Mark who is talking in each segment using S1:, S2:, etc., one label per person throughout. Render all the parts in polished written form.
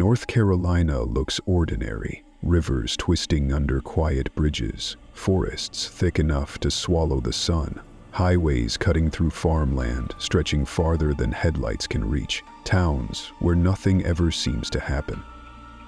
S1: North Carolina looks ordinary. Rivers twisting under quiet bridges, forests thick enough to swallow the sun, highways cutting through farmland, stretching farther than headlights can reach, towns where nothing ever seems to happen.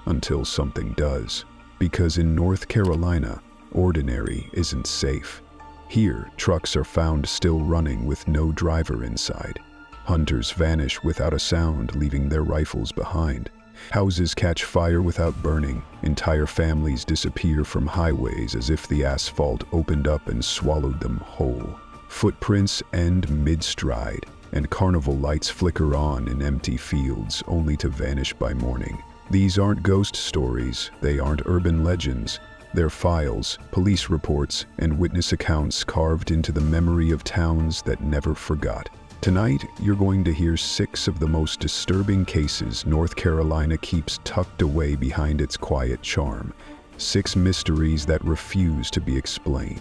S1: Until something does. Because in North Carolina, ordinary isn't safe. Here, trucks are found still running with no driver inside. Hunters vanish without a sound, leaving their rifles behind. Houses catch fire without burning. Entire families disappear from highways as if the asphalt opened up and swallowed them whole. Footprints end mid-stride, and carnival lights flicker on in empty fields, only to vanish by morning. These aren't ghost stories, they aren't urban legends. They're files, police reports, and witness accounts carved into the memory of towns that never forgot. Tonight, you're going to hear 6 of the most disturbing cases North Carolina keeps tucked away behind its quiet charm. 6 mysteries that refuse to be explained.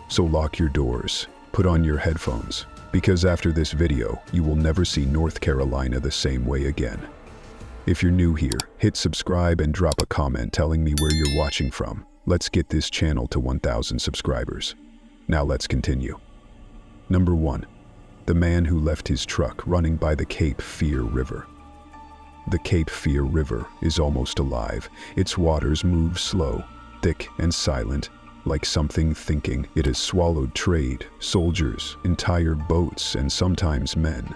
S1: So lock your doors, put on your headphones, because after this video, you will never see North Carolina the same way again. If you're new here, hit subscribe and drop a comment telling me where you're watching from. Let's get this channel to 1,000 subscribers. Now let's continue. Number 1. The man who left his truck running by the Cape Fear River. The Cape Fear River is almost alive. Its waters move slow, thick and silent, like something thinking. It has swallowed trade, soldiers, entire boats, and sometimes men.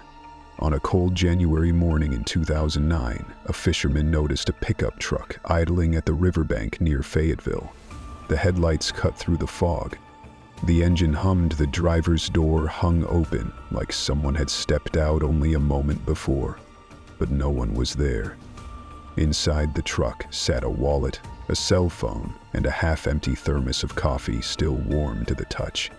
S1: On a cold January morning in 2009, a fisherman noticed a pickup truck idling at the riverbank near Fayetteville. The headlights cut through the fog. The engine hummed, the driver's door hung open, like someone had stepped out only a moment before. But no one was there. Inside the truck sat a wallet, a cell phone, and a half-empty thermos of coffee still warm to the touch.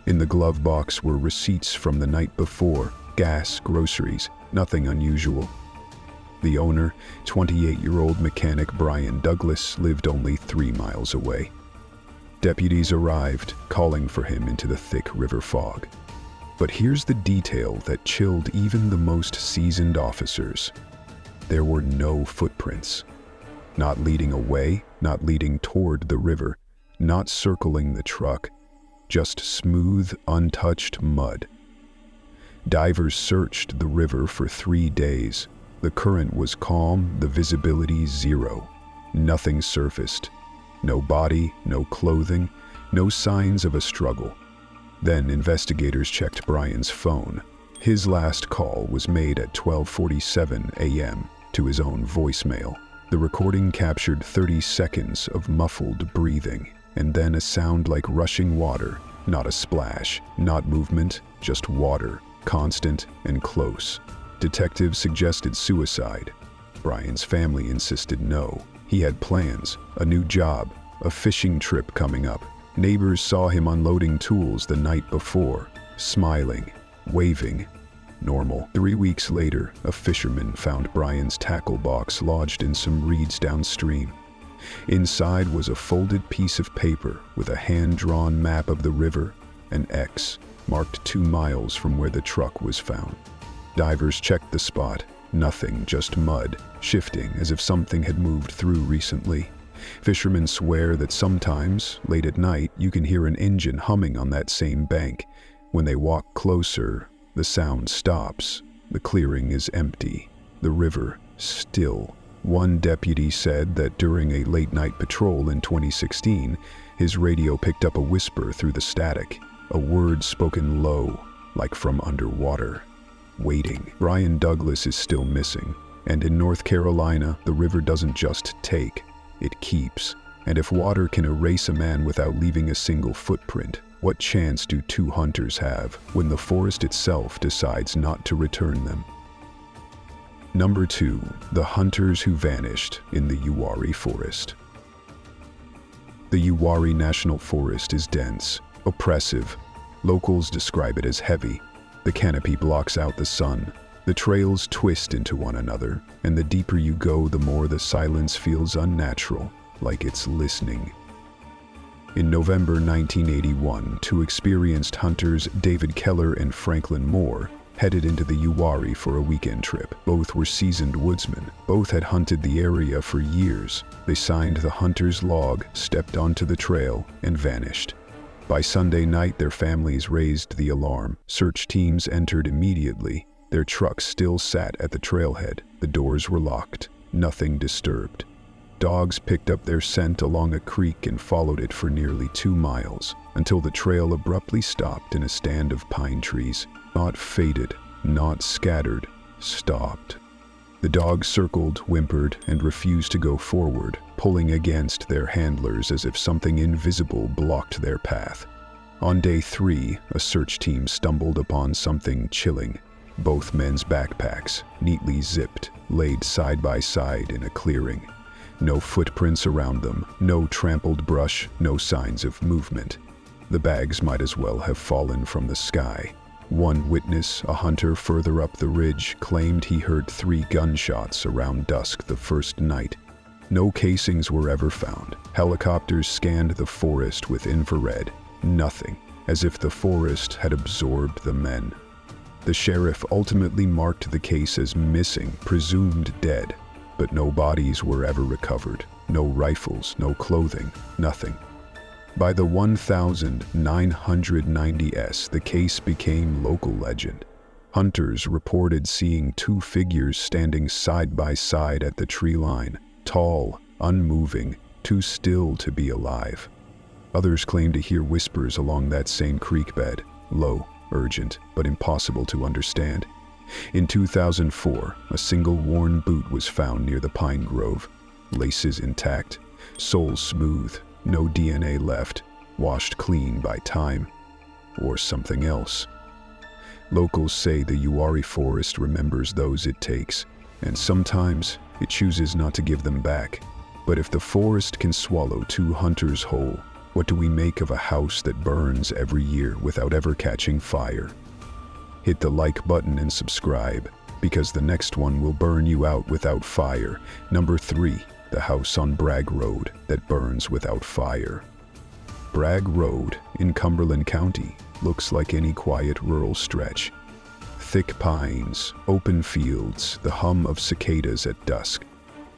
S1: In the glove box were receipts from the night before, gas, groceries, nothing unusual. The owner, 28-year-old mechanic Brian Douglas, lived only 3 miles away. Deputies arrived, calling for him into the thick river fog. But here's the detail that chilled even the most seasoned officers. There were no footprints. Not leading away, not leading toward the river, not circling the truck, just smooth, untouched mud. Divers searched the river for 3 days. The current was calm, the visibility 0. Nothing surfaced. No body, no clothing, no signs of a struggle. Then investigators checked Brian's phone. His last call was made at 12:47 a.m. to his own voicemail. The recording captured 30 seconds of muffled breathing, and then a sound like rushing water, not a splash, not movement, just water, constant and close. Detectives suggested suicide. Brian's family insisted no. He had plans, a new job, a fishing trip coming up. Neighbors saw him unloading tools the night before, smiling, waving. Normal. 3 weeks later, a fisherman found Brian's tackle box lodged in some reeds downstream. Inside was a folded piece of paper with a hand-drawn map of the river, an X marked 2 miles from where the truck was found. Divers checked the spot. Nothing, just mud, shifting as if something had moved through recently. Fishermen swear that sometimes, late at night, you can hear an engine humming on that same bank. When they walk closer, the sound stops. The clearing is empty. The river, still. One deputy said that during a late-night patrol in 2016, his radio picked up a whisper through the static, a word spoken low, like from underwater. Waiting. Brian Douglas is still missing, and in North Carolina, the river doesn't just take, it keeps. And if water can erase a man without leaving a single footprint, what chance do 2 hunters have when the forest itself decides not to return them? Number 2. The hunters who vanished in the Uwharrie Forest. The Uwharrie National Forest is dense, oppressive. Locals describe it as heavy. The canopy blocks out the sun. The trails twist into one another, and the deeper you go, the more the silence feels unnatural, like it's listening. In November 1981, 2 experienced hunters, David Keller and Franklin Moore, headed into the Uwharrie for a weekend trip. Both were seasoned woodsmen. Both had hunted the area for years. They signed the hunter's log, stepped onto the trail, and vanished. By Sunday night, their families raised the alarm. Search teams entered immediately. Their trucks still sat at the trailhead. The doors were locked. Nothing disturbed. Dogs picked up their scent along a creek and followed it for nearly 2 miles, until the trail abruptly stopped in a stand of pine trees. Not faded, not scattered, stopped. The dogs circled, whimpered, and refused to go forward, pulling against their handlers as if something invisible blocked their path. On day 3, a search team stumbled upon something chilling. Both men's backpacks, neatly zipped, laid side by side in a clearing. No footprints around them, no trampled brush, no signs of movement. The bags might as well have fallen from the sky. One witness, a hunter further up the ridge, claimed he heard 3 gunshots around dusk the first night. No casings were ever found. Helicopters scanned the forest with infrared. Nothing, as if the forest had absorbed the men. The sheriff ultimately marked the case as missing, presumed dead. But no bodies were ever recovered. No rifles, no clothing, nothing. By the 1990s, the case became local legend. Hunters reported seeing 2 figures standing side by side at the tree line, tall, unmoving, too still to be alive. Others claimed to hear whispers along that same creek bed, low, urgent, but impossible to understand. In 2004, a single worn boot was found near the pine grove. Laces intact, sole smooth, no DNA left, washed clean by time. Or something else. Locals say the Uwharrie Forest remembers those it takes, and sometimes it chooses not to give them back. But if the forest can swallow 2 hunters whole, what do we make of a house that burns every year without ever catching fire? Hit the like button and subscribe, because the next one will burn you out without fire. Number 3, the house on Bragg Road that burns without fire. Bragg Road in Cumberland County looks like any quiet rural stretch. Thick pines, open fields, the hum of cicadas at dusk.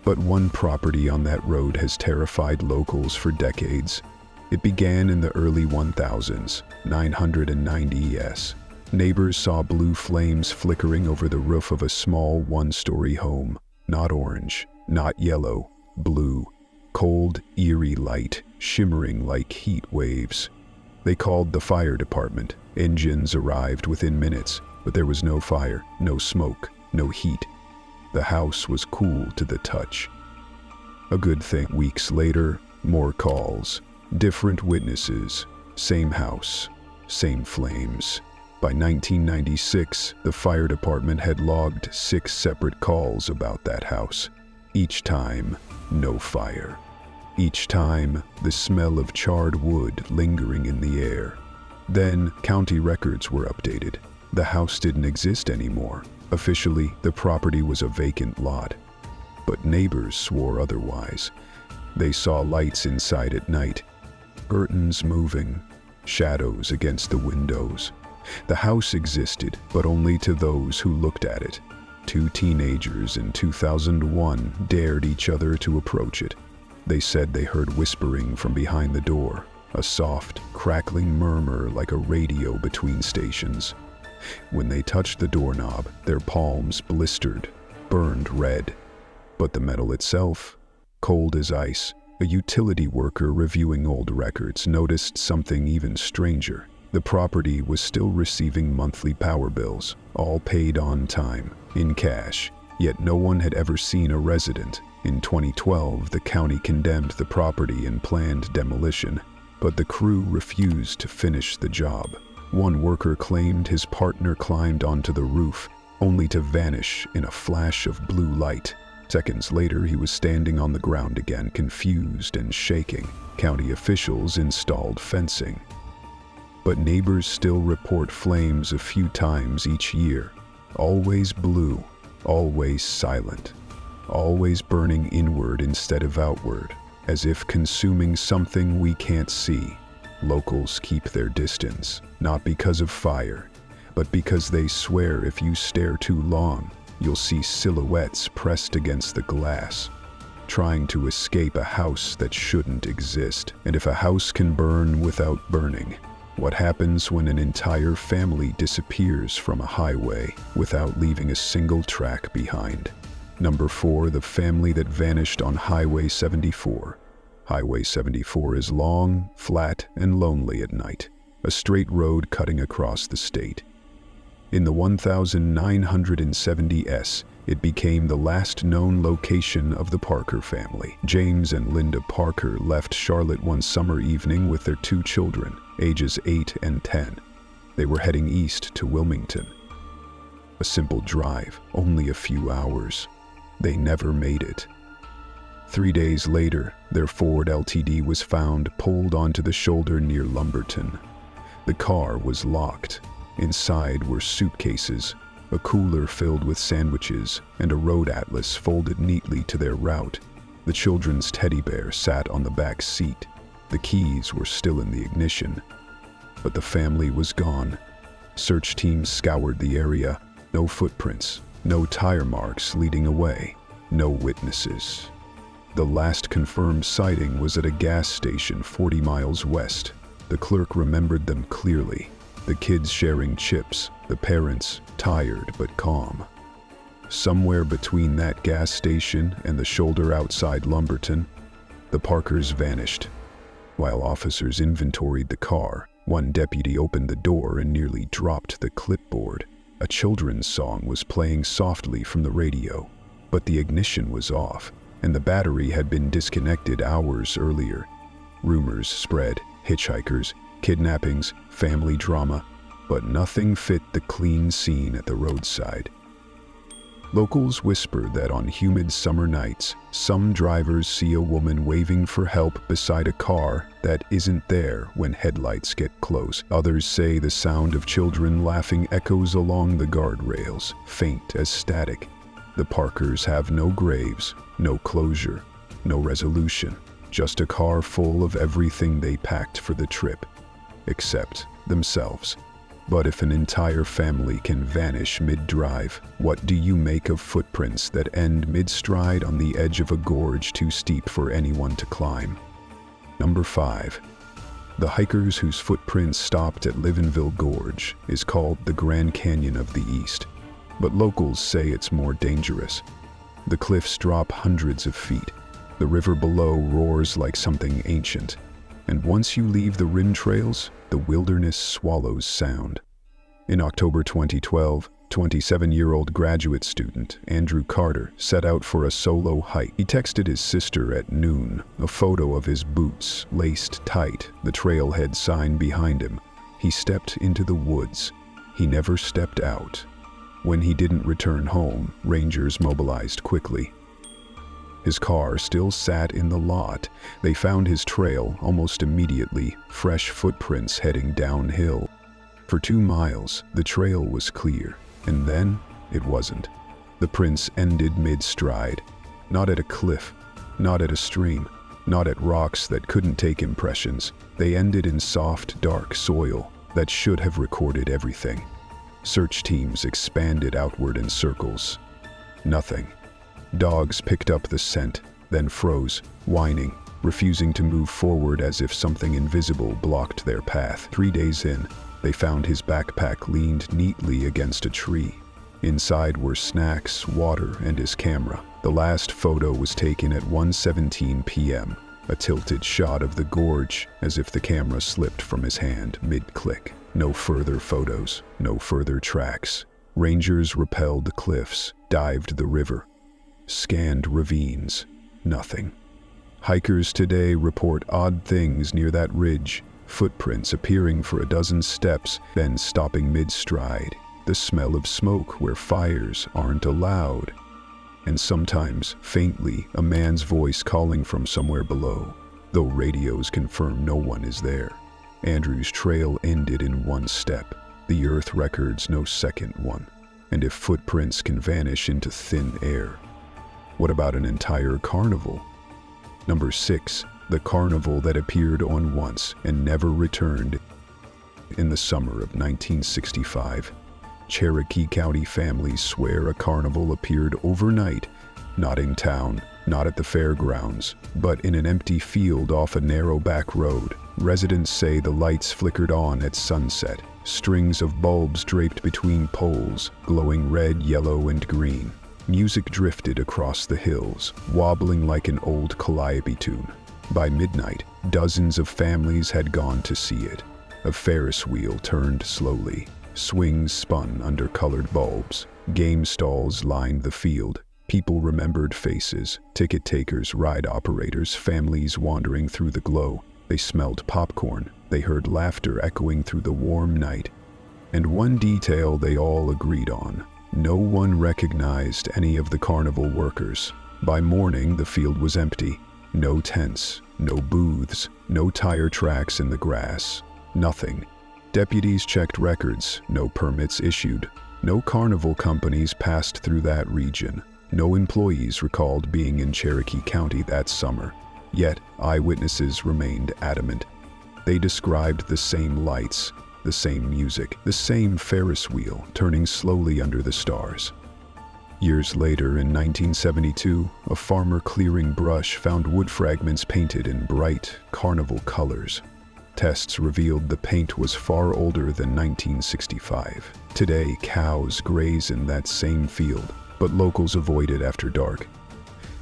S1: But one property on that road has terrified locals for decades. It began in the early 1990s. Neighbors saw blue flames flickering over the roof of a small 1-story home. Not orange, not yellow, blue. Cold, eerie light, shimmering like heat waves. They called the fire department. Engines arrived within minutes, but there was no fire, no smoke, no heat. The house was cool to the touch. A good thing. Weeks later, more calls. Different witnesses. Same house, same flames. By 1996, the fire department had logged 6 separate calls about that house. Each time, no fire. Each time, the smell of charred wood lingering in the air. Then, county records were updated. The house didn't exist anymore. Officially, the property was a vacant lot. But neighbors swore otherwise. They saw lights inside at night, curtains moving, shadows against the windows. The house existed, but only to those who looked at it. 2 teenagers in 2001 dared each other to approach it. They said they heard whispering from behind the door, a soft, crackling murmur like a radio between stations. When they touched the doorknob, their palms blistered, burned red. But the metal itself, cold as ice. A utility worker reviewing old records noticed something even stranger. The property was still receiving monthly power bills, all paid on time, in cash, yet no one had ever seen a resident. In 2012, the county condemned the property and planned demolition, but the crew refused to finish the job. One worker claimed his partner climbed onto the roof, only to vanish in a flash of blue light. Seconds later, he was standing on the ground again, confused and shaking. County officials installed fencing. But neighbors still report flames a few times each year. Always blue, always silent, always burning inward instead of outward, as if consuming something we can't see. Locals keep their distance, not because of fire, but because they swear if you stare too long, you'll see silhouettes pressed against the glass, trying to escape a house that shouldn't exist. And if a house can burn without burning, what happens when an entire family disappears from a highway without leaving a single track behind? Number 4, the family that vanished on Highway 74. Highway 74 is long, flat, and lonely at night, a straight road cutting across the state. In the 1970s, it became the last known location of the Parker family. James and Linda Parker left Charlotte one summer evening with their 2 children, ages 8 and 10. They were heading east to Wilmington. A simple drive, only a few hours. They never made it. 3 days later, their Ford LTD was found pulled onto the shoulder near Lumberton. The car was locked. Inside were suitcases, a cooler filled with sandwiches, and a road atlas folded neatly to their route. The children's teddy bear sat on the back seat. The keys were still in the ignition. But the family was gone. Search teams scoured the area. No footprints, no tire marks leading away, no witnesses. The last confirmed sighting was at a gas station 40 miles west. The clerk remembered them clearly. The kids sharing chips, the parents tired but calm. Somewhere between that gas station and the shoulder outside Lumberton, the Parkers vanished. While officers inventoried the car, one deputy opened the door and nearly dropped the clipboard. A children's song was playing softly from the radio, but the ignition was off, and the battery had been disconnected hours earlier. Rumors spread, hitchhikers, kidnappings, family drama, but nothing fit the clean scene at the roadside. Locals whisper that on humid summer nights, some drivers see a woman waving for help beside a car that isn't there when headlights get close. Others say the sound of children laughing echoes along the guardrails, faint as static. The Parkers have no graves, no closure, no resolution, just a car full of everything they packed for the trip, except themselves. But if an entire family can vanish mid-drive, what do you make of footprints that end mid-stride on the edge of a gorge too steep for anyone to climb? Number 5. The hikers whose footprints stopped at Linville Gorge is called the Grand Canyon of the East, but locals say it's more dangerous. The cliffs drop hundreds of feet. The river below roars like something ancient, and once you leave the rim trails, the wilderness swallows sound. In October 2012, 27-year-old graduate student Andrew Carter set out for a solo hike. He texted his sister at noon, a photo of his boots laced tight, the trailhead sign behind him. He stepped into the woods. He never stepped out. When he didn't return home, rangers mobilized quickly. His car still sat in the lot. They found his trail almost immediately, fresh footprints heading downhill. For 2 miles, the trail was clear, and then it wasn't. The prints ended mid-stride, not at a cliff, not at a stream, not at rocks that couldn't take impressions. They ended in soft, dark soil that should have recorded everything. Search teams expanded outward in circles. Nothing. Dogs picked up the scent, then froze, whining, refusing to move forward as if something invisible blocked their path. 3 days in, they found his backpack leaned neatly against a tree. Inside were snacks, water, and his camera. The last photo was taken at 1:17 p.m., a tilted shot of the gorge, as if the camera slipped from his hand mid-click. No further photos, no further tracks. Rangers rappelled the cliffs, dived the river, scanned ravines. Nothing. Hikers today report odd things near that ridge, footprints appearing for a dozen steps, then stopping mid-stride, the smell of smoke where fires aren't allowed, and sometimes, faintly, a man's voice calling from somewhere below, though radios confirm no one is there. Andrew's trail ended in one step. The earth records no second one. And if footprints can vanish into thin air, what about an entire carnival? Number 6, the carnival that appeared on once and never returned. In the summer of 1965, Cherokee County families swear a carnival appeared overnight, not in town, not at the fairgrounds, but in an empty field off a narrow back road. Residents say the lights flickered on at sunset, strings of bulbs draped between poles, glowing red, yellow, and green. Music drifted across the hills, wobbling like an old calliope tune. By midnight, dozens of families had gone to see it. A Ferris wheel turned slowly. Swings spun under colored bulbs. Game stalls lined the field. People remembered faces, ticket takers, ride operators, families wandering through the glow. They smelled popcorn. They heard laughter echoing through the warm night. And one detail they all agreed on: no one recognized any of the carnival workers. By morning, the field was empty. No tents, no booths, no tire tracks in the grass. Nothing. Deputies checked records, no permits issued. No carnival companies passed through that region. No employees recalled being in Cherokee County that summer. Yet, eyewitnesses remained adamant. They described the same lights, the same music, the same Ferris wheel turning slowly under the stars. Years later, in 1972, a farmer clearing brush found wood fragments painted in bright, carnival colors. Tests revealed the paint was far older than 1965. Today, cows graze in that same field, but locals avoid it after dark.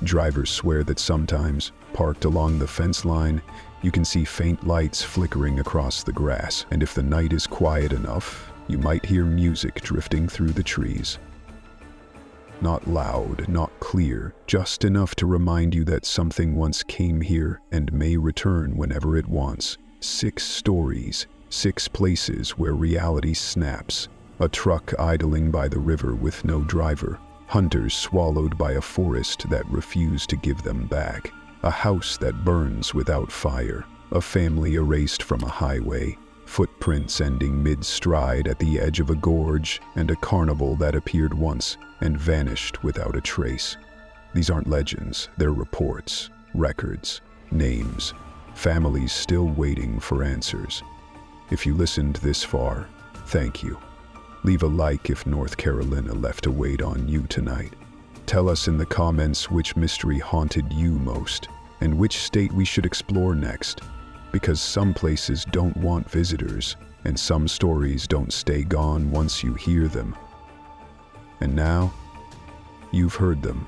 S1: Drivers swear that sometimes, parked along the fence line, you can see faint lights flickering across the grass, and if the night is quiet enough, you might hear music drifting through the trees. Not loud, not clear, just enough to remind you that something once came here and may return whenever it wants. 6 stories, 6 places where reality snaps. A truck idling by the river with no driver. Hunters swallowed by a forest that refused to give them back. A house that burns without fire. A family erased from a highway. Footprints ending mid-stride at the edge of a gorge, and a carnival that appeared once and vanished without a trace. These aren't legends, they're reports, records, names, families still waiting for answers. If you listened this far, thank you. Leave a like if North Carolina left a weight on you tonight. Tell us in the comments which mystery haunted you most, and which state we should explore next. Because some places don't want visitors, and some stories don't stay gone once you hear them. And now, you've heard them.